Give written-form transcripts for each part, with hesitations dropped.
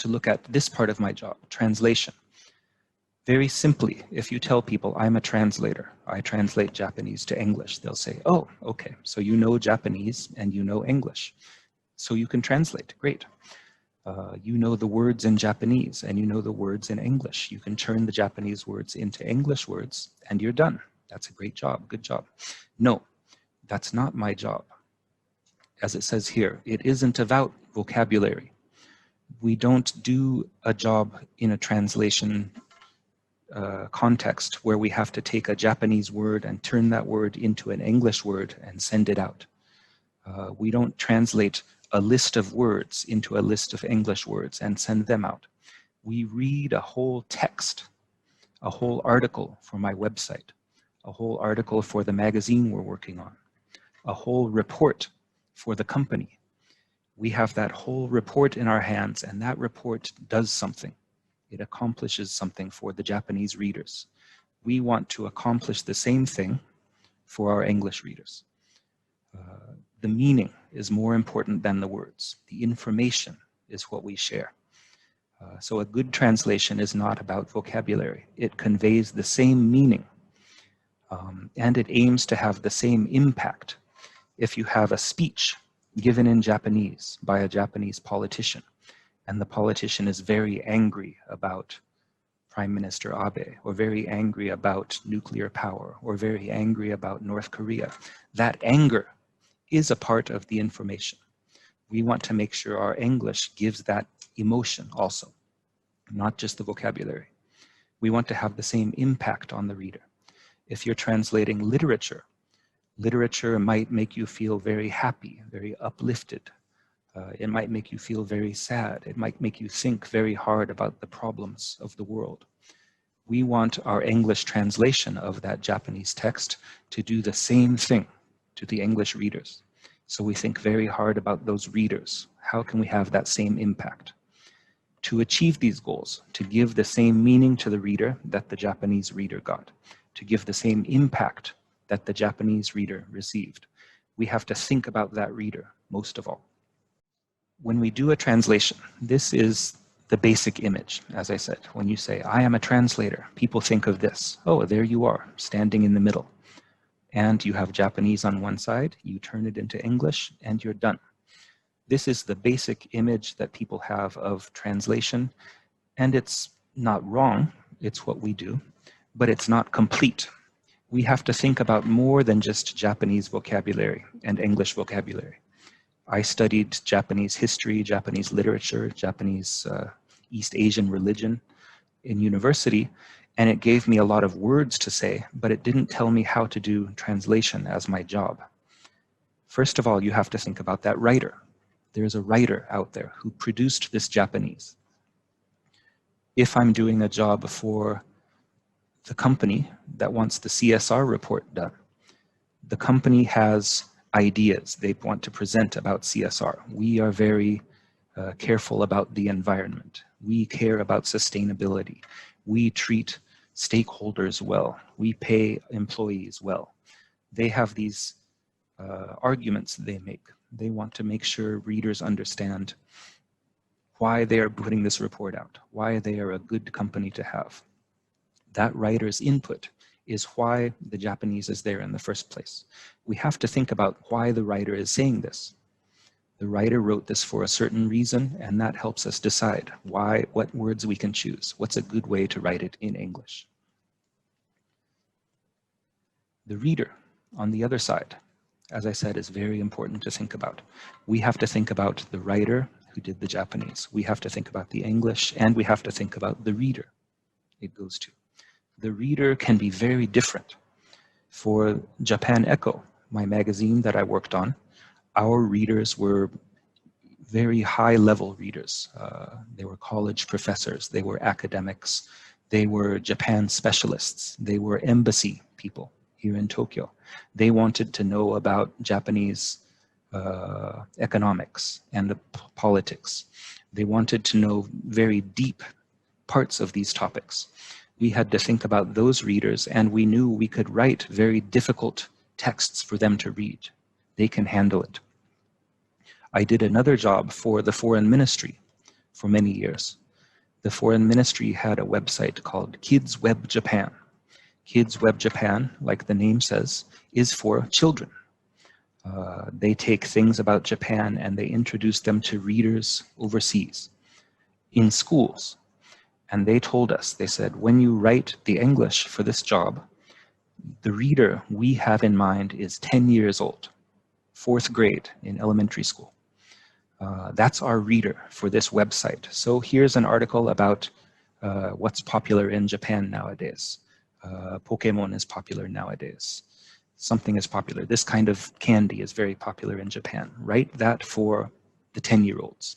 to look at this part of my job, translation. Very simply, if you tell people, I'm a translator, I translate Japanese to English, they'll say, oh, okay, so you know Japanese and you know English. So you can translate, great. You know the words in Japanese and you know the words in English. You can turn the Japanese words into English words and you're done. That's a great job, good job. No, that's not my job. As it says here, it isn't about vocabulary. We don't do a job in a translation context where we have to take a Japanese word and turn that word into an English word and send it out. We don't translate a list of words into a list of English words and send them out. We read a whole text, a whole article for my website, a whole article for the magazine we're working on, a whole report for the company. We have that whole report in our hands, and that report does something. It accomplishes something for the Japanese readers. We want to accomplish the same thing for our English readers. The meaning is more important than the words. The information is what we share. So a good translation is not about vocabulary. It conveys the same meaning, and it aims to have the same impact. If you have a speech given in Japanese by a Japanese politician, and the politician is very angry about Prime Minister Abe, or very angry about nuclear power, or very angry about North Korea, that anger is a part of the information. We want to make sure our English gives that emotion also, not just the vocabulary. We want to have the same impact on the reader. If you're translating literature, literature might make you feel very happy, very uplifted. It might make you feel very sad. It might make you think very hard about the problems of the world. We want our English translation of that Japanese text to do the same thing to the English readers. So we think very hard about those readers. How can we have that same impact? To achieve these goals, to give the same meaning to the reader that the Japanese reader got, to give the same impact that the Japanese reader received, we have to think about that reader most of all. When we do a translation, this is the basic image, as I said. When you say, I am a translator, people think of this. Oh, there you are, standing in the middle. And you have Japanese on one side, you turn it into English, and you're done. This is the basic image that people have of translation, and it's not wrong, it's what we do, but it's not complete. We have to think about more than just Japanese vocabulary and English vocabulary. I studied Japanese history, Japanese literature, Japanese East Asian religion in university, and it gave me a lot of words to say, but it didn't tell me how to do translation as my job. First of all, you have to think about that writer. There's a writer out there who produced this Japanese. If I'm doing a job for the company that wants the CSR report done, the company has ideas they want to present about CSR. We are very careful about the environment. We care about sustainability. We treat stakeholders well. We pay employees well. They have these arguments they make. They want to make sure readers understand why they are putting this report out, why they are a good company to have. That writer's input is why the Japanese is there in the first place. We have to think about why the writer is saying this. The writer wrote this for a certain reason, and that helps us decide what words we can choose. What's a good way to write it in English? The reader, on the other side, as I said, is very important to think about. We have to think about the writer who did the Japanese. We have to think about the English, and we have to think about the reader it goes to. The reader can be very different. For Japan Echo, my magazine that I worked on, our readers were very high-level readers. They were college professors, they were academics, they were Japan specialists, they were embassy people here in Tokyo. They wanted to know about Japanese economics and the politics. They wanted to know very deep parts of these topics. We had to think about those readers, and we knew we could write very difficult texts for them to read. They can handle it. I did another job for the foreign ministry for many years. The foreign ministry had a website called Kids Web Japan. Kids Web Japan, like the name says, is for children. They take things about Japan and they introduce them to readers overseas, in schools. And they told us, they said, when you write the English for this job, the reader we have in mind is 10 years old, 4th grade in elementary school. That's our reader for this website. So here's an article about what's popular in Japan nowadays. Pokemon is popular nowadays. Something is popular. This kind of candy is very popular in Japan. Write that for the 10-year-olds.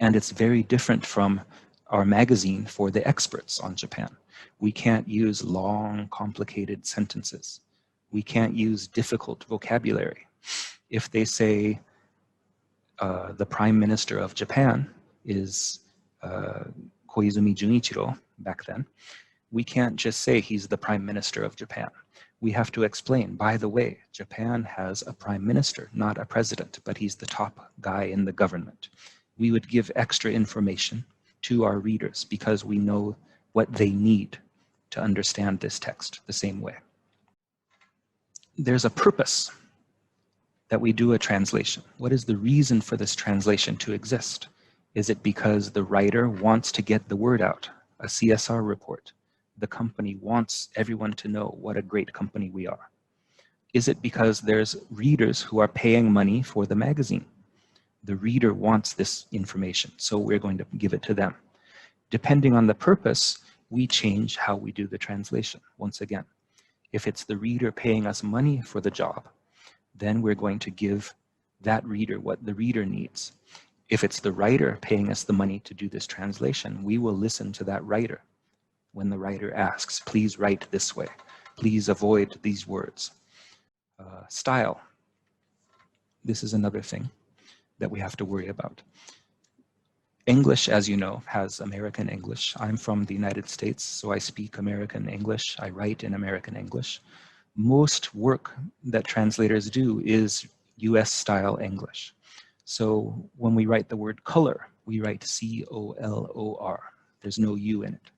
And it's very different from our magazine for the experts on Japan. We can't use long, complicated sentences. We can't use difficult vocabulary. If they say the Prime Minister of Japan is Koizumi Junichiro back then, we can't just say he's the Prime Minister of Japan. We have to explain, by the way, Japan has a prime minister, not a president, but he's the top guy in the government. We would give extra information to our readers because we know what they need to understand this text the same way. There's a purpose that we do a translation. What is the reason for this translation to exist? Is it because the writer wants to get the word out, a CSR report? The company wants everyone to know what a great company we are. Is it because there's readers who are paying money for the magazine? The reader wants this information, so we're going to give it to them. Depending on the purpose, we change how we do the translation. Once again, if it's the reader paying us money for the job, then we're going to give that reader what the reader needs. If it's the writer paying us the money to do this translation, we will listen to that writer. When the writer asks, please write this way, please avoid these words. Style. This is another thing that we have to worry about. English, as you know, has American English. I'm from the United States, so I speak American English. I write in American English. Most work that translators do is US style English. So when we write the word color, we write C-O-L-O-R. There's no U in it.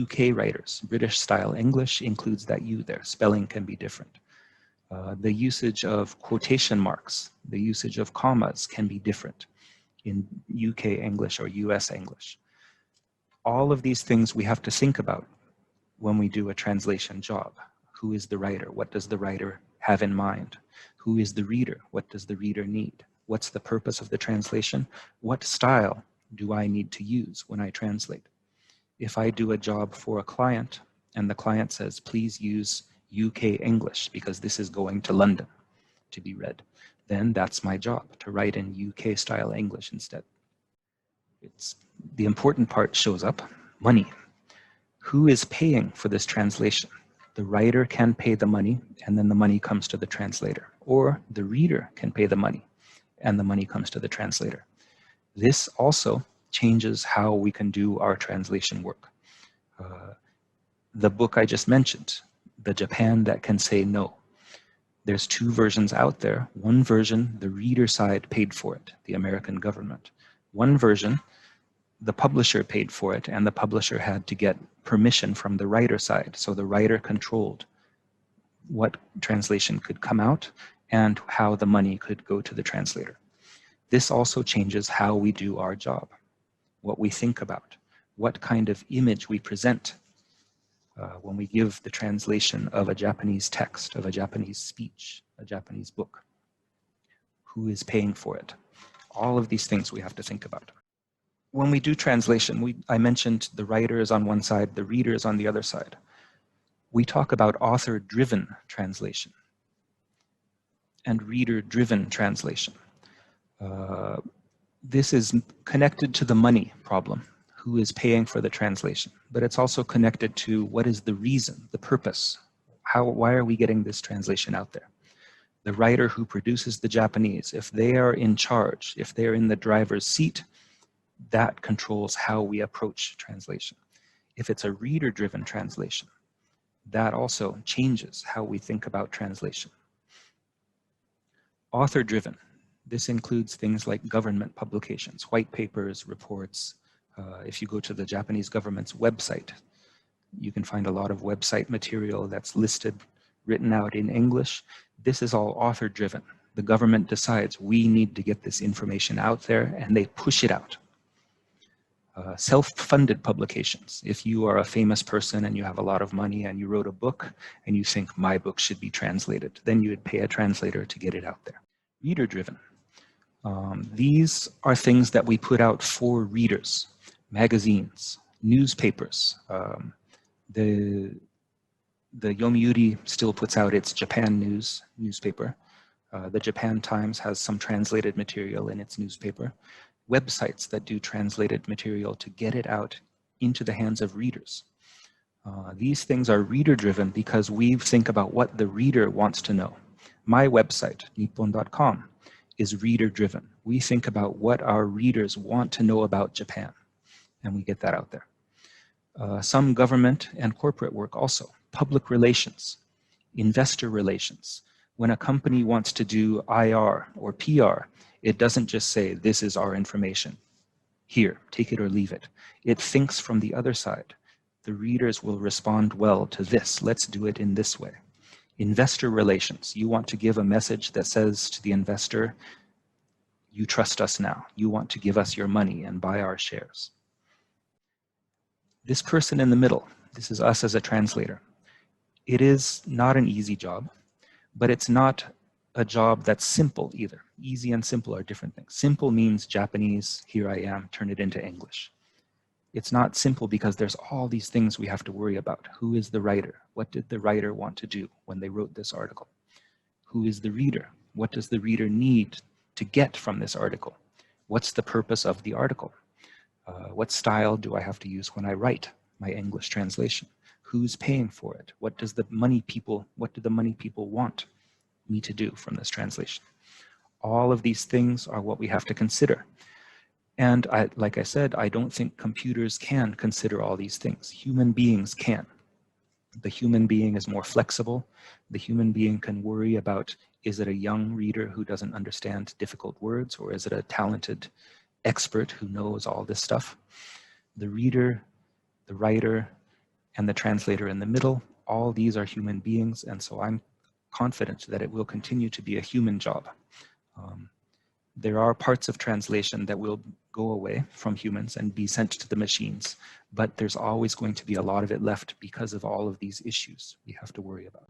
UK writers, British style English includes that U there. Spelling can be different. The usage of quotation marks, the usage of commas can be different in UK English or US English. All of these things we have to think about when we do a translation job. Who is the writer? What does the writer have in mind? Who is the reader? What does the reader need? What's the purpose of the translation? What style do I need to use when I translate? If I do a job for a client and the client says, please use UK English because this is going to London to be read, then that's my job, to write in UK style English instead. The important part shows up, money. Who is paying for this translation? The writer can pay the money and then the money comes to the translator, or the reader can pay the money and the money comes to the translator. This also changes how we can do our translation work. The book I just mentioned, The Japan That Can Say No. There's 2 versions out there. One version, the reader side paid for it, the American government. One version, the publisher paid for it and the publisher had to get permission from the writer side. So the writer controlled what translation could come out and how the money could go to the translator. This also changes how we do our job, what we think about, what kind of image we present when we give the translation of a Japanese text, of a Japanese speech, a Japanese book. Who is paying for it? All of these things we have to think about. When we do translation, I mentioned the writer is on one side, the reader is on the other side. We talk about author-driven translation and reader-driven translation. This is connected to the money problem, who is paying for the translation, but it's also connected to what is the reason, the purpose. Why are we getting this translation out there? The writer who produces the Japanese, if they are in charge, if they're in the driver's seat, that controls how we approach translation. If it's a reader-driven translation, that also changes how we think about translation. Author-driven. This includes things like government publications, white papers, reports. If you go to the Japanese government's website, you can find a lot of website material that's listed, written out in English. This is all author-driven. The government decides we need to get this information out there, and they push it out. Self-funded publications. If you are a famous person and you have a lot of money and you wrote a book and you think my book should be translated, then you would pay a translator to get it out there. Reader-driven. These are things that we put out for readers. Magazines, newspapers. The Yomiuri still puts out its Japan News newspaper. The Japan Times has some translated material in its newspaper. Websites that do translated material to get it out into the hands of readers. These things are reader-driven because we think about what the reader wants to know. My website, nippon.com, is reader-driven. We think about what our readers want to know about Japan, and we get that out there. Some government and corporate work also. Public relations, investor relations. When a company wants to do IR or PR, it doesn't just say, this is our information. Here, take it or leave it. It thinks from the other side. The readers will respond well to this. Let's do it in this way. Investor relations. You want to give a message that says to the investor, you trust us now. You want to give us your money and buy our shares. This person in the middle, this is us as a translator. It is not an easy job, but it's not a job that's simple either. Easy and simple are different things. Simple means Japanese, here I am, turn it into English. It's not simple because there's all these things we have to worry about. Who is the writer? What did the writer want to do when they wrote this article? Who is the reader? What does the reader need to get from this article? What's the purpose of the article? What style do I have to use when I write my English translation? Who's paying for it? What do the money people want me to do from this translation? All of these things are what we have to consider. And like I said, I don't think computers can consider all these things. Human beings can. The human being is more flexible. The human being can worry about, is it a young reader who doesn't understand difficult words, or is it a talented expert who knows all this stuff? The reader, the writer, and the translator in the middle, all these are human beings, and so I'm confident that it will continue to be a human job. There are parts of translation that will go away from humans and be sent to the machines, but there's always going to be a lot of it left because of all of these issues we have to worry about.